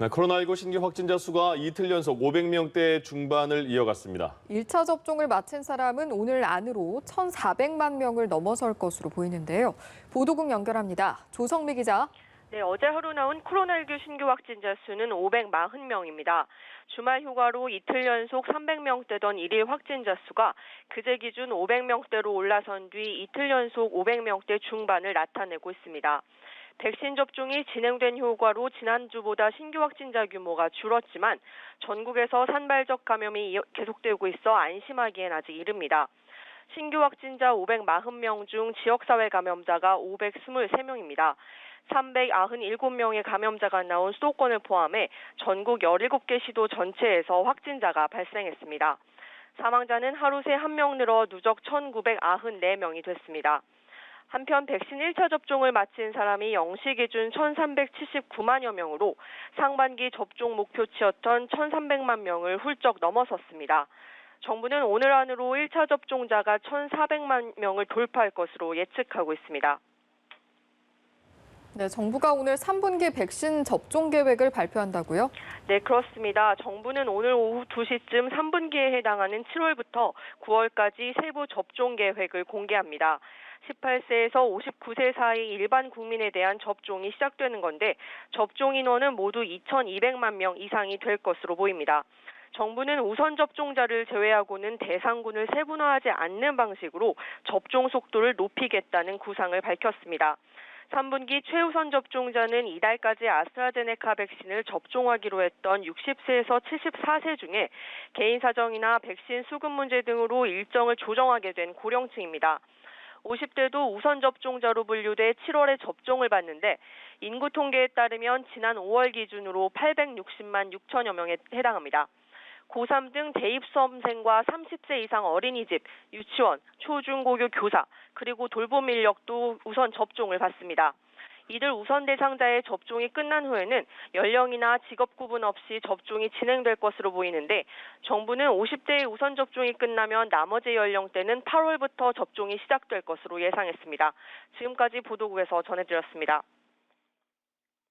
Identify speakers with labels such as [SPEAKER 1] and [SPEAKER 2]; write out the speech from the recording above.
[SPEAKER 1] 네, 코로나19 신규 확진자 수가 이틀 연속 500명대 중반을 이어갔습니다.
[SPEAKER 2] 1차 접종을 마친 사람은 오늘 안으로 1,400만 명을 넘어설 것으로 보이는데요. 보도국 연결합니다. 조성미 기자.
[SPEAKER 3] 네, 어제 하루 나온 코로나19 신규 확진자 수는 540명입니다. 주말 휴가로 이틀 연속 300명대던 일일 확진자 수가 그제 기준 500명대로 올라선 뒤 이틀 연속 500명대 중반을 나타내고 있습니다. 백신 접종이 진행된 효과로 지난주보다 신규 확진자 규모가 줄었지만 전국에서 산발적 감염이 계속되고 있어 안심하기엔 아직 이릅니다. 신규 확진자 540명 중 지역사회 감염자가 523명입니다. 397명의 감염자가 나온 수도권을 포함해 전국 17개 시도 전체에서 확진자가 발생했습니다. 사망자는 하루 새 1명 늘어 누적 1,994명이 됐습니다. 한편 백신 1차 접종을 마친 사람이 0시 기준 1,379만여 명으로 상반기 접종 목표치였던 1,300만 명을 훌쩍 넘어섰습니다. 정부는 오늘 안으로 1차 접종자가 1,400만 명을 돌파할 것으로 예측하고 있습니다.
[SPEAKER 2] 네, 정부가 오늘 3분기 백신 접종 계획을 발표한다고요?
[SPEAKER 3] 네, 그렇습니다. 정부는 오늘 오후 2시쯤 3분기에 해당하는 7월부터 9월까지 세부 접종 계획을 공개합니다. 18세에서 59세 사이 일반 국민에 대한 접종이 시작되는 건데 접종 인원은 모두 2,200만 명 이상이 될 것으로 보입니다. 정부는 우선 접종자를 제외하고는 대상군을 세분화하지 않는 방식으로 접종 속도를 높이겠다는 구상을 밝혔습니다. 3분기 최우선 접종자는 이달까지 아스트라제네카 백신을 접종하기로 했던 60세에서 74세 중에 개인 사정이나 백신 수급 문제 등으로 일정을 조정하게 된 고령층입니다. 50대도 우선 접종자로 분류돼 7월에 접종을 받는데 인구 통계에 따르면 지난 5월 기준으로 860만 6천여 명에 해당합니다. 고3 등 대입 수험생과 30세 이상 어린이집, 유치원, 초중고교 교사, 그리고 돌봄 인력도 우선 접종을 받습니다. 이들 우선 대상자의 접종이 끝난 후에는 연령이나 직업 구분 없이 접종이 진행될 것으로 보이는데 정부는 50대의 우선 접종이 끝나면 나머지 연령대는 8월부터 접종이 시작될 것으로 예상했습니다. 지금까지 보도국에서 전해드렸습니다.